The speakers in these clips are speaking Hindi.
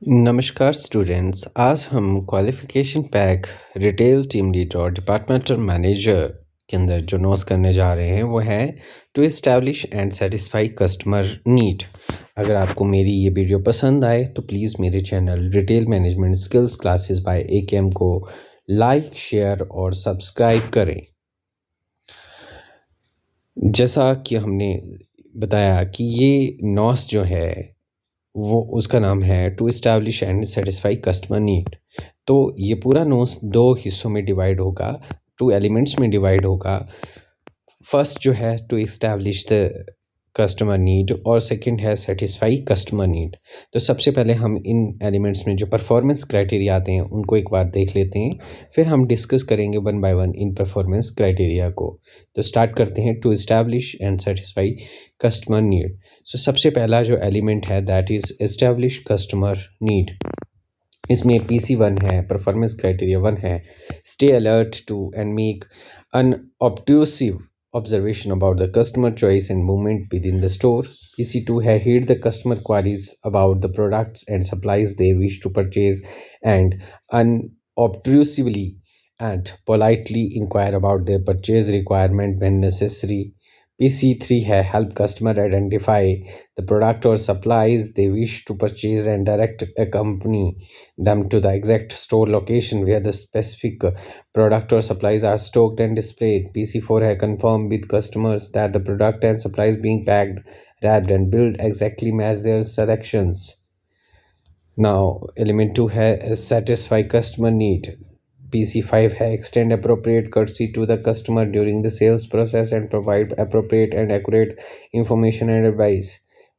नमस्कार स्टूडेंट्स। आज हम qualification pack retail team lead और डिपार्टमेंटल मैनेजर के अंदर जो नोट्स करने जा रहे हैं वो है to establish and satisfy customer need. अगर आपको मेरी ये वीडियो पसंद आए तो प्लीज़ मेरे channel retail management skills classes bye AKM को लाइक, शेयर और सब्सक्राइब करें। जैसा कि हमने बताया कि ये नोट्स जो है वो उसका नाम है to establish and satisfy customer need. तो ये पूरा नोट्स दो हिस्सों में डिवाइड होगा, टू एलिमेंट्स में डिवाइड होगा। फर्स्ट जो है to establish the customer need और सेकंड है सेटिस्फाई कस्टमर नीड। तो सबसे पहले हम इन एलिमेंट्स में जो परफॉर्मेंस क्राइटेरिया आते हैं उनको एक बार देख लेते हैं, फिर हम डिस्कस करेंगे one by one in performance criteria को। तो स्टार्ट करते हैं to establish and satisfy customer need. So सबसे पहला जो एलिमेंट है that is establish customer need. इसमें PC1 है, परफॉर्मेंस क्राइटेरिया 1 है, stay alert to and make unobtrusive observation about the customer choice and movement within the store. PC2 है heed the customer queries about the products and supplies they wish to purchase and unobtrusively and politely inquire about their purchase requirement when necessary. PC3 है help customer identify the product or supplies they wish to purchase and direct accompany them to the exact store location where the specific product or supplies are stocked and displayed. PC4 है confirm with customers that the product and supplies being packed, wrapped and billed exactly match their selections. Now element 2 है satisfy customer need. PC5 है extend appropriate courtesy to the customer during the sales process and provide appropriate and accurate information and advice.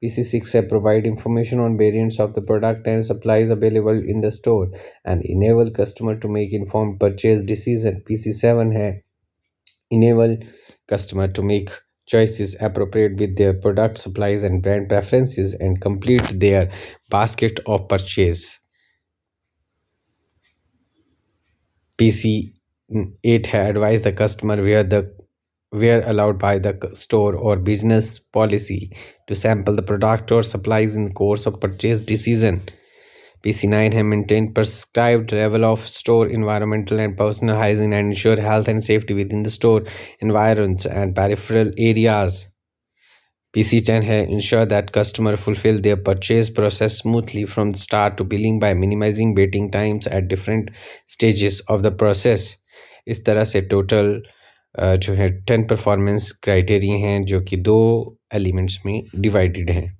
PC6 है provide information on variants of the product and supplies available in the store and enable customer to make informed purchase decision. PC7 है enable customer to make choices appropriate with their product, supplies and brand preferences and complete their basket of purchase. PC8 है advise the customer where allowed by the store or business policy to sample the product or supplies in the course of purchase decision. PC9 है maintain prescribed level of store environmental and personal hygiene and ensure health and safety within the store environs and peripheral areas. PC10 है ensure that customer fulfill their purchase process smoothly from the start to billing by minimizing waiting times at different stages of the process. इस तरह से टोटल जो है 10 परफॉर्मेंस क्राइटेरिया हैं जो कि दो एलिमेंट्स में डिवाइडेड हैं।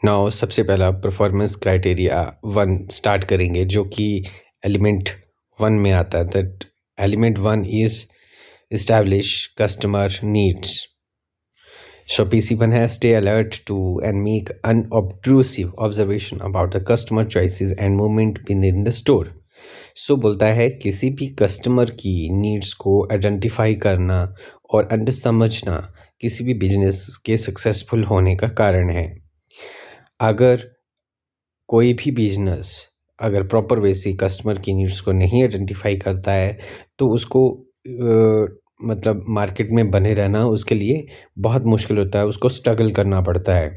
नाउ सबसे पहला परफॉर्मेंस क्राइटेरिया 1 स्टार्ट करेंगे जो कि एलिमेंट 1 में आता है। That element 1 is establish customer needs. So PC1 has stay alert to and make unobtrusive observation about the customer choices and movement within the store. So बोलता है किसी भी कस्टमर की नीड्स को आइडेंटिफाई करना और अंडर समझना किसी भी बिजनेस के सक्सेसफुल होने का कारण है। अगर कोई भी बिजनेस अगर प्रॉपर वे से कस्टमर की नीड्स को नहीं आइडेंटिफाई करता है तो उसको मतलब मार्केट में बने रहना उसके लिए बहुत मुश्किल होता है, उसको स्ट्रगल करना पड़ता है।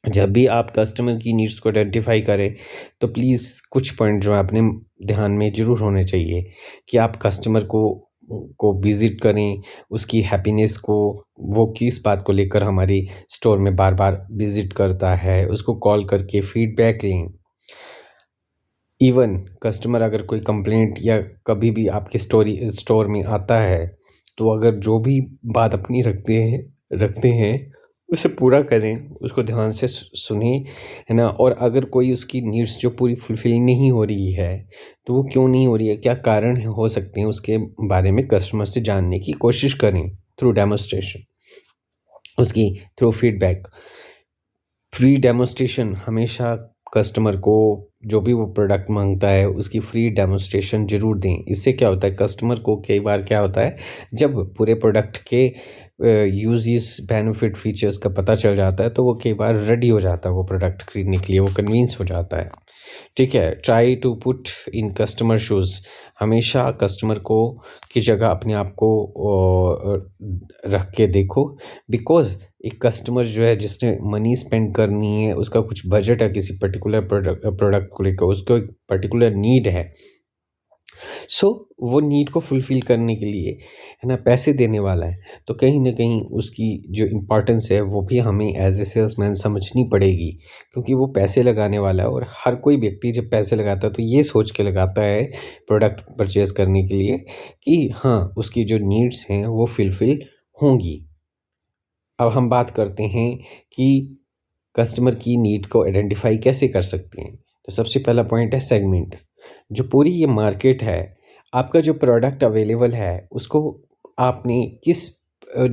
जब भी आप कस्टमर की नीड्स को आइडेंटिफाई करें तो प्लीज़ कुछ पॉइंट जो अपने ध्यान में ज़रूर होने चाहिए कि आप कस्टमर को विज़िट करें, उसकी हैप्पीनेस को, वो किस बात को लेकर हमारी स्टोर में बार बार विज़िट करता है, उसको कॉल करके फीडबैक लें। इवन कस्टमर अगर कोई कंप्लेंट या कभी भी आपके स्टोर में आता है तो अगर जो भी बात अपनी रखते हैं उसे पूरा करें, उसको ध्यान से सुने, है ना। और अगर कोई उसकी नीड्स जो पूरी फुलफिल नहीं हो रही है तो वो क्यों नहीं हो रही है, क्या कारण हो सकते हैं, उसके बारे में कस्टमर से जानने की कोशिश करें थ्रू डेमोस्ट्रेशन, उसकी थ्रू फीडबैक। फ्री डेमोस्ट्रेशन हमेशा कस्टमर को जो भी वो प्रोडक्ट मांगता है उसकी फ्री डेमोस्ट्रेशन ज़रूर दें। इससे क्या होता है, कस्टमर को कई बार क्या होता है जब पूरे प्रोडक्ट के यूजेस, बेनिफिट, फीचर्स का पता चल जाता है तो वो कई बार रेडी हो जाता है वो प्रोडक्ट खरीदने के लिए, वो कन्विंस हो जाता है। ठीक है, try to put in customer shoes. हमेशा कस्टमर को की जगह अपने आप को रख के देखो, बिकॉज़ एक कस्टमर जो है जिसने मनी स्पेंड करनी है, उसका कुछ बजट है किसी पर्टिकुलर प्रोडक्ट को लेकर, उसको एक पर्टिकुलर नीड है। सो वो नीड को फुलफ़िल करने के लिए, है ना, पैसे देने वाला है, तो कहीं न कहीं उसकी जो इम्पोर्टेंस है वो भी हमें एज़ ए सेल्समैन समझनी पड़ेगी, क्योंकि वो पैसे लगाने वाला है और हर कोई व्यक्ति जब पैसे लगाता है तो ये सोच के लगाता है प्रोडक्ट परचेज़ करने के लिए कि हाँ, उसकी जो नीड्स हैं वो फुलफ़िल होंगी। अब हम बात करते हैं कि कस्टमर की नीड को आइडेंटिफ़ाई कैसे कर सकते हैं। तो सबसे पहला पॉइंट है सेगमेंट। जो पूरी ये मार्केट है, आपका जो प्रोडक्ट अवेलेबल है, उसको आपने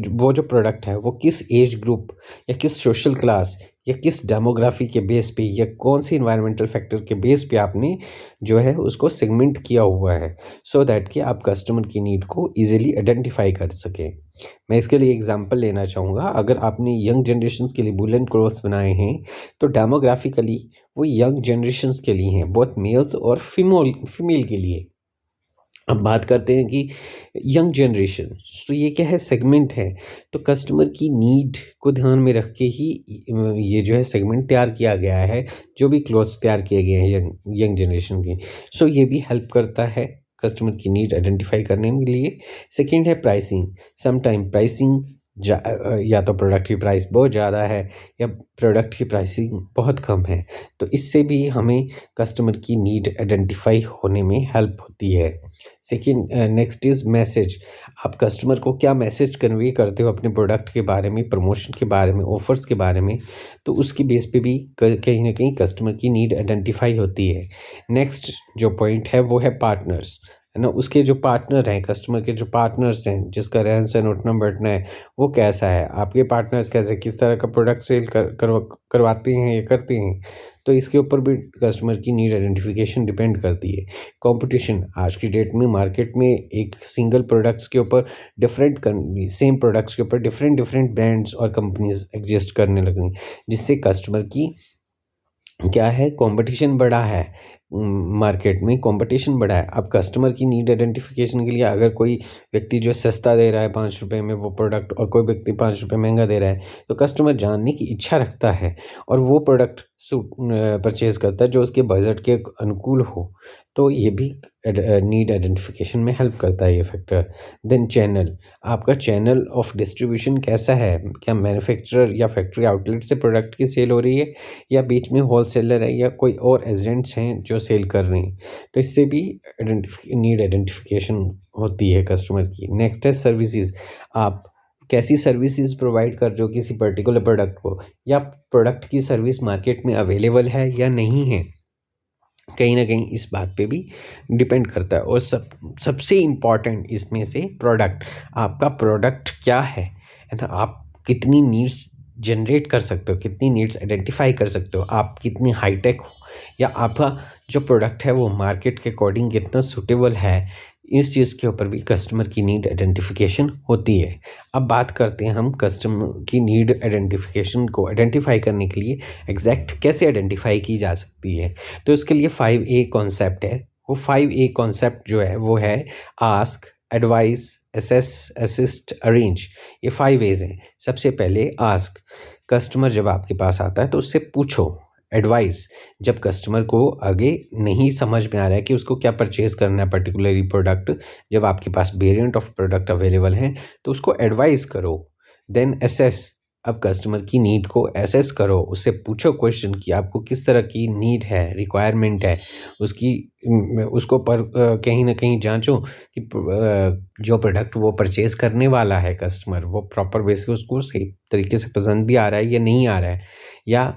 वो जो प्रोडक्ट है, वो किस एज ग्रुप या किस सोशल क्लास या किस डेमोग्राफी के बेस पे या कौन-सी एनवायरमेंटल फैक्टर के बेस पे आपने जो है उसको सेगमेंट किया हुआ है, सो दैट कि आप कस्टमर की नीड को ईज़िली आइडेंटिफ़ाई कर सकें। मैं इसके लिए एग्ज़ाम्पल लेना चाहूँगा, अगर आपने यंग जनरेशन्स के लिए वुलन क्लॉथ्स बनाए हैं, तो डेमोग्राफिकली वो यंग जनरेशन्स के लिए हैं, बोथ मेल्स और फीमेल के लिए। अब बात करते हैं कि यंग जनरेशन, तो ये क्या है, सेगमेंट है, तो कस्टमर की नीड को ध्यान में रख के ही ये जो है सेगमेंट तैयार किया गया है, जो भी क्लॉथ्स तैयार किए गए हैं यंग यंग जनरेशन के। सो ये भी हेल्प करता है कस्टमर की नीड आइडेंटिफ़ाई करने के लिए। सेकंड है प्राइसिंग। समटाइम प्राइसिंग या तो प्रोडक्ट की प्राइस बहुत ज़्यादा है या प्रोडक्ट की प्राइसिंग बहुत कम है, तो इससे भी हमें कस्टमर की नीड आइडेंटिफ़ाई होने में हेल्प होती है। Second next is message. आप कस्टमर को क्या मैसेज कन्वे करते हो अपने प्रोडक्ट के बारे में, प्रमोशन के बारे में, ऑफ़र्स के बारे में, तो उसकी बेस पे भी कहीं न कहीं कस्टमर की नीड आइडेंटिफ़ाई होती है। नेक्स्ट जो पॉइंट है वो है पार्टनर्स, है ना? उसके जो पार्टनर हैं, कस्टमर के जो पार्टनर्स हैं, जिसका रहन-सहन, उठना-बैठना है, वो कैसा है? आपके पार्टनर्स कैसे, किस तरह का प्रोडक्ट सेल करवाते हैं या करते हैं? तो इसके ऊपर भी कस्टमर की नीड आइडेंटिफ़िकेशन डिपेंड करती है। कॉम्पिटिशन, आज की डेट में मार्केट में एक सिंगल प्रोडक्ट्स के ऊपर सेम प्रोडक्ट्स के ऊपर डिफरेंट डिफरेंट ब्रांड्स और कंपनीज़ एग्ज़िस्ट करने लगी, जिससे कस्टमर की क्या है, कंपटीशन बढ़ा है। मार्केट में कंपटीशन बढ़ा है। अब कस्टमर की नीड आइडेंटिफिकेशन के लिए अगर कोई व्यक्ति जो सस्ता दे रहा है ₹5 में वो प्रोडक्ट और कोई व्यक्ति ₹5 महँगा दे रहा है, तो कस्टमर जानने की इच्छा रखता है और वो प्रोडक्ट परचेज़ करता है जो उसके बजट के अनुकूल हो। तो ये भी नीड आइडेंटिफिकेशन में हेल्प करता है ये फैक्टर। देन चैनल, आपका चैनल ऑफ डिस्ट्रीब्यूशन कैसा है? क्या मैन्युफैक्चरर या फैक्ट्री आउटलेट से प्रोडक्ट की सेल हो रही है या बीच में होलसेलर है या कोई और एजेंट्स हैं जो सेल कर रहे हैं? तो इससे भी नीड आइडेंटिफिकेशन होती है कस्टमर की। नेक्स्ट है सर्विसेज़। आप कैसी सर्विसेज़ प्रोवाइड कर रहे हो किसी पर्टिकुलर प्रोडक्ट को, या प्रोडक्ट की सर्विस मार्केट में अवेलेबल है या नहीं है? कहीं न कहीं इस बात पे भी डिपेंड करता है। और सबसे इम्पोर्टेंट इसमें से प्रोडक्ट, आपका प्रोडक्ट क्या है ना? आप कितनी नीड्स जनरेट कर सकते हो, कितनी नीड्स आइडेंटिफ़ाई कर सकते हो, आप कितनी हाई-टेक हो या आपका जो प्रोडक्ट है वो मार्केट के अकॉर्डिंग कितना सूटेबल है, इस चीज़ के ऊपर भी कस्टमर की नीड आइडेंटिफ़िकेशन होती है। अब बात करते हैं हम कस्टमर की नीड आइडेंटिफ़िकेशन को आइडेंटिफ़ाई करने के लिए एग्ज़ैक्ट कैसे आइडेंटिफ़ाई की जा सकती है। तो इसके लिए 5A कॉन्सेप्ट है। वो 5A कॉन्सेप्ट जो है वो है ask, advice, assess, assist, arrange. ये 5 A's हैं। सबसे पहले आस्क, कस्टमर जब आपके पास आता है तो उससे पूछो। एडवाइस, जब कस्टमर को आगे नहीं समझ में आ रहा है कि उसको क्या परचेज़ करना है पर्टिकुलरली प्रोडक्ट, जब आपके पास वेरिएंट ऑफ प्रोडक्ट अवेलेबल हैं, तो उसको एडवाइस करो। देन असेस, अब कस्टमर की नीड को असेस करो, उससे पूछो क्वेश्चन कि आपको किस तरह की नीड है, रिक्वायरमेंट है, उसकी उसको कहीं न कहीं जाँचो कि जो प्रोडक्ट वो परचेज़ करने वाला है कस्टमर, वो प्रॉपर वे से उसको सही तरीके से पसंद भी आ रहा है या नहीं आ रहा है, या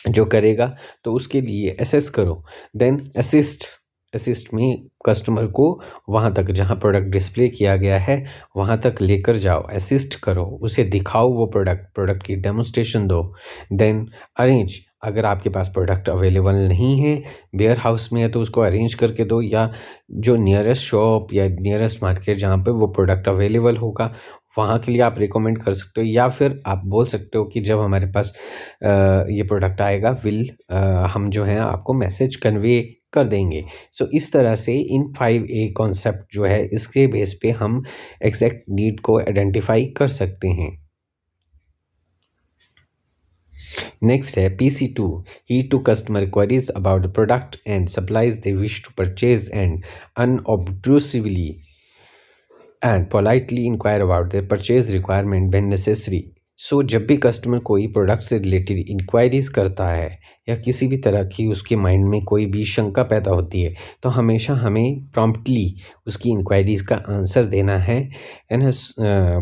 जो करेगा, तो उसके लिए असेस करो। देन असिस्ट, असिस्ट में कस्टमर को वहाँ तक जहाँ प्रोडक्ट डिस्प्ले किया गया है, वहाँ तक लेकर जाओ, असिस्ट करो, उसे दिखाओ वो प्रोडक्ट की डेमोंस्ट्रेशन दो। देन अरेंज, अगर आपके पास प्रोडक्ट अवेलेबल नहीं है, वेयर हाउस में है, तो उसको अरेंज करके दो, या जो नियरेस्ट शॉप या नियरेस्ट मार्केट जहाँ पे वो प्रोडक्ट अवेलेबल होगा, वहाँ के लिए आप रिकमेंड कर सकते हो, या फिर आप बोल सकते हो कि जब हमारे पास ये प्रोडक्ट आएगा हम जो है आपको मैसेज कन्वे कर देंगे। सो इस तरह से इन 5A कॉन्सेप्ट जो है इसके बेस पे हम एग्जैक्ट नीड को आइडेंटिफाई कर सकते हैं। नेक्स्ट है PC2, heed to customer queries about the product and supplies they wish to purchase and unobtrusively and politely inquire about their purchase requirement when necessary। सो जब भी कस्टमर कोई प्रोडक्ट से रिलेटेड इंक्वायरीज करता है या किसी भी तरह की उसके माइंड में कोई भी शंका पैदा होती है, तो हमेशा हमें प्रॉम्प्टली उसकी इंक्वायरीज का आंसर देना है and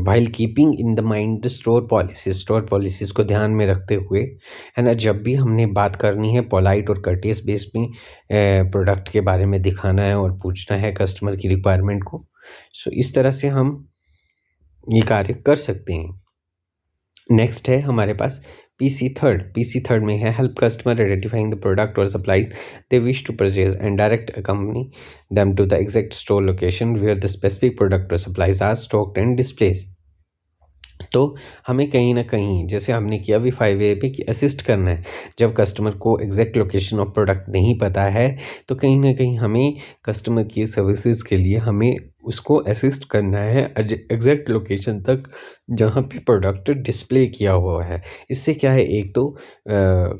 while keeping in the mind store policies को ध्यान में रखते हुए, है ना। जब भी हमने बात करनी है पोलाइट और कर्टियस बेस में प्रोडक्ट के बारे में दिखाना है और पूछना है कस्टमर की रिक्वायरमेंट को। सो इस तरह से हम ये कार्य कर सकते हैं। नेक्स्ट है हमारे पास PC3 में है help customer identifying the product और supplies they wish to purchase and direct accompany them to the exact store location where the specific product और supplies are stocked and displays. तो हमें कहीं ना कहीं जैसे हमने किया अभी 5A पे कि असिस्ट करना है। जब कस्टमर को एग्जैक्ट लोकेशन ऑफ प्रोडक्ट नहीं पता है तो कहीं ना कहीं हमें कस्टमर की सर्विसेज के लिए हमें उसको असिस्ट करना है एग्जैक्ट लोकेशन तक जहाँ पे प्रोडक्ट डिस्प्ले किया हुआ है। इससे क्या है, एक तो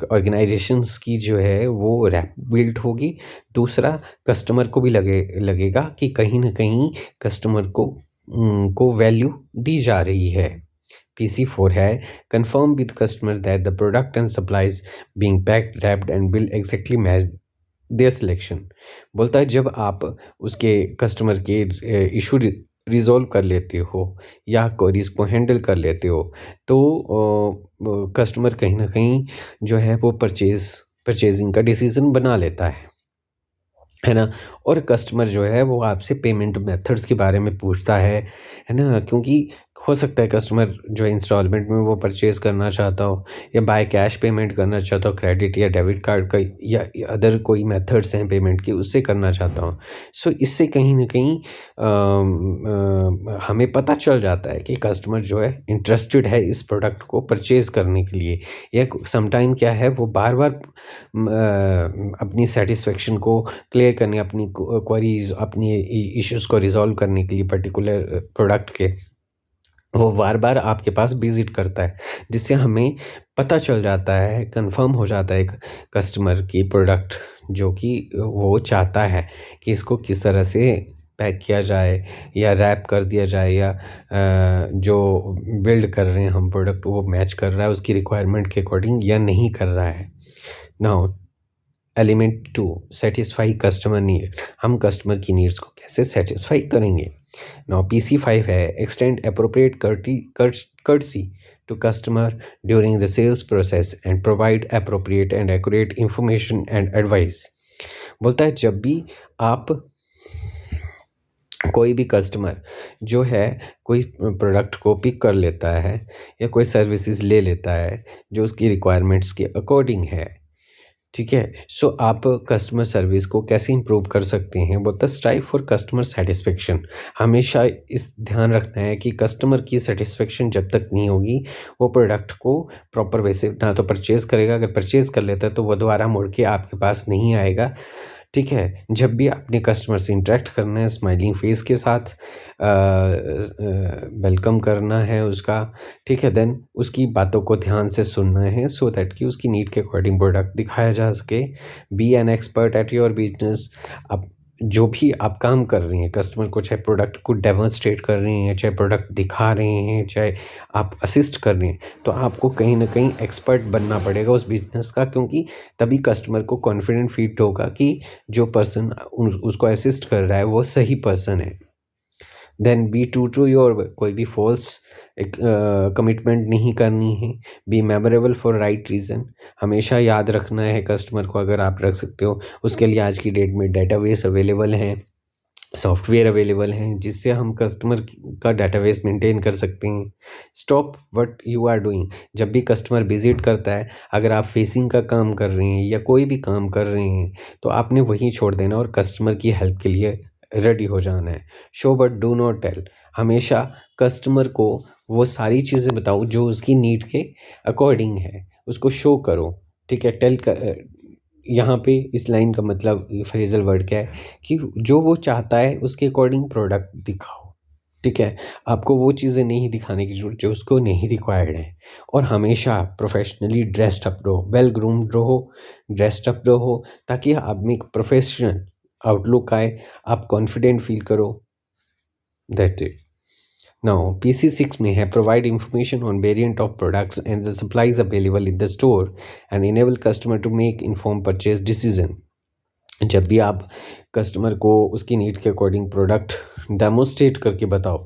ऑर्गेनाइजेशंस की जो है वो रैप बिल्ड होगी, दूसरा कस्टमर को भी लगेगा कि कहीं ना कहीं कस्टमर को वैल्यू दी जा रही है। PC4 है confirm with customer that the product and supplies being packed, wrapped and billed exactly match their selection। बोलता है जब आप उसके कस्टमर के इशू रिजॉल्व कर लेते हो या क्वेरीज को हैंडल कर लेते हो तो कस्टमर कहीं ना कहीं जो है वो परचेजिंग का डिसीजन बना लेता है ना। और कस्टमर जो है वो आपसे पेमेंट मेथड्स के बारे में पूछता है ना, क्योंकि हो सकता है कस्टमर जो है इंस्टॉलमेंट में वो परचेज करना चाहता हो या बाय कैश पेमेंट करना चाहता हो, क्रेडिट या डेबिट कार्ड का या अदर कोई मेथड्स हैं पेमेंट के उससे करना चाहता हो। सो इससे कहीं ना कहीं हमें पता चल जाता है कि कस्टमर जो है इंटरेस्टेड है इस प्रोडक्ट को परचेज करने के लिए, या समटाइम क्या है वो बार बार अपनी सेटिस्फेक्शन को क्लियर करने, अपनी क्वेरीज, अपनी इश्यूज को रिजॉल्व करने के लिए पर्टिकुलर प्रोडक्ट के वो बार बार आपके पास विजिट करता है, जिससे हमें पता चल जाता है, कंफर्म हो जाता है कस्टमर की प्रोडक्ट जो कि वो चाहता है कि इसको किस तरह से पैक किया जाए या रैप कर दिया जाए या जो बिल्ड कर रहे हैं हम प्रोडक्ट वो मैच कर रहा है उसकी रिक्वायरमेंट के अकॉर्डिंग या नहीं कर रहा है। Now element 2 satisfy customer need. हम कस्टमर की नीड्स को कैसे सेटिस्फाई करेंगे। नाउ PC5 है extend appropriate courtesy to customer during the sales process and provide appropriate and accurate information and advice। बोलता है जब भी आप कोई भी कस्टमर जो है कोई प्रोडक्ट को पिक कर लेता है या कोई सर्विसेज ले लेता है जो उसकी रिक्वायरमेंट्स के अकॉर्डिंग है, ठीक है। सो आप कस्टमर सर्विस को कैसे इंप्रूव कर सकते हैं, बोलता स्ट्राइव फॉर कस्टमर सेटिस्फेक्शन। हमेशा इस ध्यान रखना है कि कस्टमर की सेटिस्फेक्शन जब तक नहीं होगी वो प्रोडक्ट को प्रॉपर वे से ना तो परचेज़ करेगा, अगर परचेज़ कर लेता है तो वो दोबारा मुड़ के आपके पास नहीं आएगा, ठीक है। जब भी अपने कस्टमर से इंटरेक्ट करना है स्माइलिंग फेस के साथ वेलकम करना है उसका, ठीक है। देन उसकी बातों को ध्यान से सुनना है सो दैट कि उसकी नीड के अकॉर्डिंग प्रोडक्ट दिखाया जा सके। Be an expert at your business. अब जो भी आप काम कर रहे हैं कस्टमर को, चाहे प्रोडक्ट को डेमोन्स्ट्रेट कर रहे हैं, चाहे प्रोडक्ट दिखा रहे हैं, चाहे आप असिस्ट कर रहे हैं, तो आपको कहीं ना कहीं एक्सपर्ट बनना पड़ेगा उस बिजनेस का, क्योंकि तभी कस्टमर को कॉन्फिडेंट फील होगा कि जो पर्सन उसको असिस्ट कर रहा है वो सही पर्सन है। Then be true to your, कोई भी फॉल्स एक कमिटमेंट नहीं करनी है। Be memorable for right reason. हमेशा याद रखना है कस्टमर को, अगर आप रख सकते हो उसके लिए आज की डेट में डेटाबेस अवेलेबल हैं, सॉफ्टवेयर अवेलेबल हैं जिससे हम कस्टमर का डेटाबेस मेंटेन कर सकते हैं। Stop what you are doing. जब भी कस्टमर विजिट करता है, अगर आप फेसिंग का काम कर रहे हैं या कोई भी काम कर रहे हैं तो आपने वहीं छोड़ देना और कस्टमर की हेल्प के लिए रेडी हो जाना है। Show but do not tell. हमेशा कस्टमर को वो सारी चीज़ें बताओ जो उसकी नीड के अकॉर्डिंग है, उसको शो करो, ठीक है? यहाँ पे इस लाइन का मतलब ये फ्रेज़ल वर्ड क्या है कि जो वो चाहता है उसके अकॉर्डिंग प्रोडक्ट दिखाओ, ठीक है? आपको वो चीज़ें नहीं दिखाने की ज़रूरत जो उसको नहीं रिक्वायर्ड है। और हमेशा प्रोफ़ेशनली ड्रेस्ड अप रहो, वेल ग्रूम्ड रहो, ड्रेस्ड अप रहो, ताकि आप में एक प्रोफ़ेशनल आउटलुक आए, आप कॉन्फिडेंट फ़ील करो, that's it. Now, PC6 may have provide information on variant of products and the supplies available in the store and enable customer to make informed purchase decision. जब भी आप कस्टमर को उसकी नीड के अकॉर्डिंग प्रोडक्ट डेमोस्ट्रेट करके बताओ,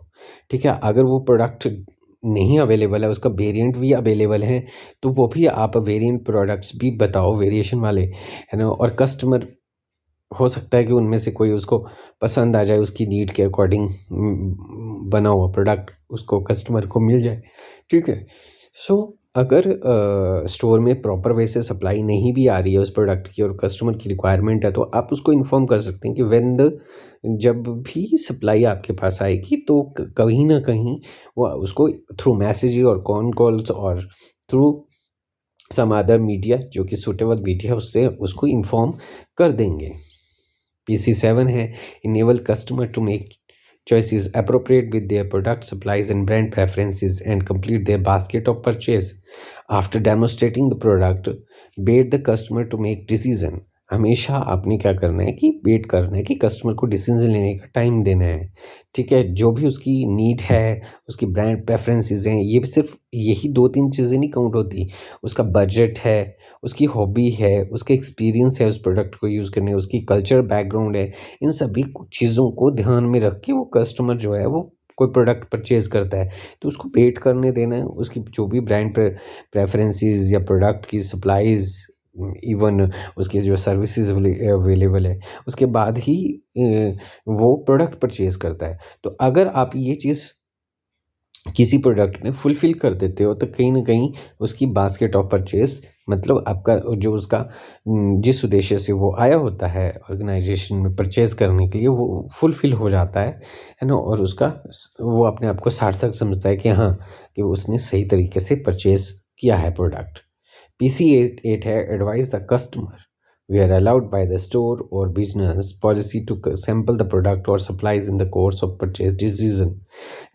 ठीक है? अगर वो प्रोडक्ट नहीं अवेलेबल है, उसका वेरिएंट भी अवेलेबल है, तो वो भी आप वेरिएंट प्रोडक्ट्स भी बताओ, वेरिएशन वाले, है ना? और कस्टमर हो सकता है कि उनमें से कोई उसको पसंद आ जाए, उसकी नीड के अकॉर्डिंग बना हुआ प्रोडक्ट उसको कस्टमर को मिल जाए, ठीक है? सो अगर स्टोर में प्रॉपर वे से सप्लाई नहीं भी आ रही है उस प्रोडक्ट की और कस्टमर की रिक्वायरमेंट है, तो आप उसको इन्फॉर्म कर सकते हैं कि जब भी सप्लाई आपके पास आएगी तो कहीं ना कहीं वो उसको थ्रू मैसेज और कॉल्स और थ्रू सम अदर मीडिया जो कि सूटेबल मीडिया उससे उसको इन्फॉर्म कर देंगे। PC7 है enable customer to make choices appropriate with their product supplies and brand preferences and complete their basket of purchase. After demonstrating the product, bait the customer to make decision. हमेशा आपने क्या करना है कि वेट करना है कि कस्टमर को डिसीजन लेने का टाइम देना है, ठीक है? जो भी उसकी नीड है, उसकी ब्रांड प्रेफरेंसेस हैं, ये भी सिर्फ यही 2-3 चीज़ें नहीं काउंट होती। उसका बजट है, उसकी हॉबी है, उसका एक्सपीरियंस है उस प्रोडक्ट को यूज़ करने, उसकी कल्चर बैकग्राउंड है, इन सभी चीज़ों को ध्यान में रख के वो कस्टमर जो है वो कोई प्रोडक्ट परचेज़ करता है, तो उसको वेट करने देना है, उसकी जो भी ब्रांड प्रेफ़रेंसेस या प्रोडक्ट की सप्लाइज़, इवन उसकी जो सर्विसेज़ अवेलेबल है, उसके बाद ही वो प्रोडक्ट परचेज़ करता है। तो अगर आप ये चीज़ किसी प्रोडक्ट में फुलफ़िल कर देते हो तो कहीं न कहीं उसकी बास्केट ऑफ परचेज़ मतलब आपका जो उसका जिस उद्देश्य से वो आया होता है ऑर्गेनाइज़ेशन में परचेज़ करने के लिए वो फुलफ़िल हो जाता है ना? और उसका वो अपने आप को सार्थक समझता है कि हाँ, कि उसने सही तरीके से परचेज़ किया है प्रोडक्ट। PC8 है advise the customer we are allowed by the store or business policy to sample the product or supplies in the course of purchase decision.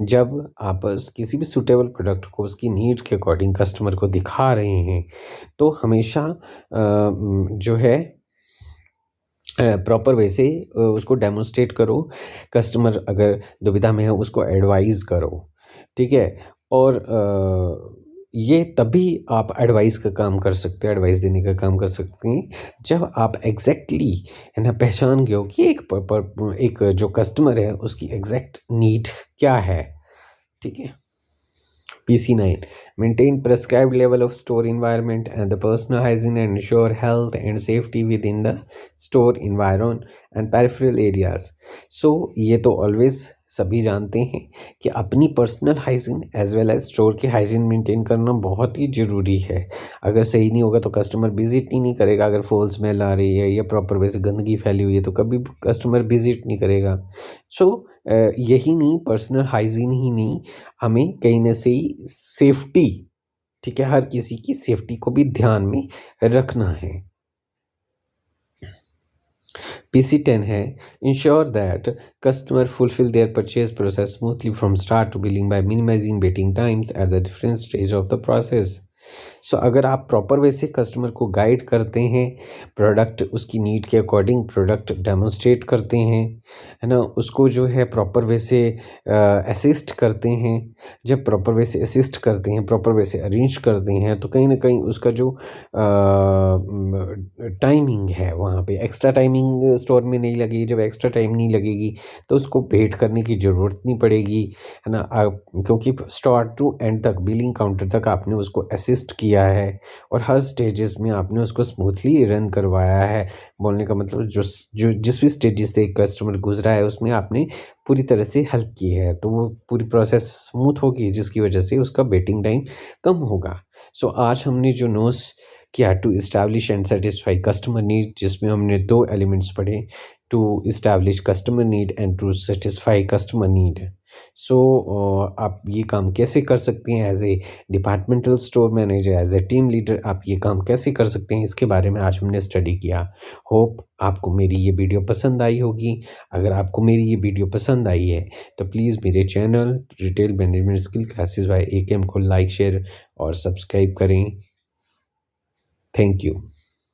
जब आप किसी भी सूटेबल प्रोडक्ट को उसकी नीड के अकॉर्डिंग कस्टमर को दिखा रहे हैं, तो हमेशा जो है प्रॉपर वे से उसको डेमोन्स्ट्रेट करो। कस्टमर अगर दुविधा में है उसको एडवाइस करो, ठीक है? और ये तभी आप एडवाइस का काम कर सकते हो, एडवाइस देने का काम कर सकते हैं, जब आप एग्ज़ैक्टली है ना पहचान गए हो कि एक जो कस्टमर है उसकी एग्ज़ैक्ट नीड क्या है, ठीक है? PC9 maintain prescribed level of store environment and the personal hygiene and ensure health and safety within the store environment and peripheral areas. So ये तो always सभी जानते हैं कि अपनी personal hygiene as well as store की हाइजीन मेंटेन करना बहुत ही ज़रूरी है। अगर सही नहीं होगा तो कस्टमर विजिट ही नहीं करेगा। अगर फॉल स्मेल आ रही है या प्रॉपर वे से गंदगी फैली हुई है तो कभी कस्टमर विजिट नहीं करेगा। सो यही नहीं, पर्सनल हाइजीन ही नहीं, हमें कहीं न सही सेफ्टी, ठीक है? हर किसी की सेफ्टी को भी ध्यान में रखना है। PC10 है ensure that customer fulfill their purchase process smoothly from start to billing by minimizing waiting times at the different stage of the process. सो अगर आप प्रॉपर वे से कस्टमर को गाइड करते हैं, प्रोडक्ट उसकी नीड के अकॉर्डिंग प्रोडक्ट डेमोन्स्ट्रेट करते हैं, है ना? उसको जो है प्रॉपर वे से असिस्ट करते हैं। जब प्रॉपर वे से असिस्ट करते हैं, प्रॉपर वे से अरेंज करते हैं, तो कहीं न कहीं उसका जो टाइमिंग है वहाँ पे एक्स्ट्रा टाइमिंग स्टोर में नहीं लगेगी। जब एक्स्ट्रा टाइम नहीं लगेगी, तो उसको वेट करने की ज़रूरत नहीं पड़ेगी, है ना? क्योंकि स्टार्ट टू एंड तक बिलिंग काउंटर तक आपने उसको असिस्ट किया है और हर स्टेजेस में आपने उसको स्मूथली रन करवाया है। बोलने का मतलब जिस भी स्टेजेस से कस्टमर गुजरा है उसमें आपने पूरी तरह से हेल्प की है, तो वो पूरी प्रोसेस स्मूथ होगी जिसकी वजह से उसका वेटिंग टाइम कम होगा। सो आज हमने जो नोस किया to establish and satisfy customer need, जिसमें हमने 2 एलिमेंट्स पढ़े, to establish customer need and to satisfy customer need. So आप ये काम कैसे कर सकते हैं as a departmental store manager, as a team leader आप ये काम कैसे कर सकते हैं, इसके बारे में आज हमने स्टडी किया। होप आपको मेरी ये वीडियो पसंद आई होगी। अगर आपको मेरी ये वीडियो पसंद आई है, तो प्लीज़ मेरे channel retail management skill classes bye AKM को लाइक, शेयर और सब्सक्राइब करें। Thank you.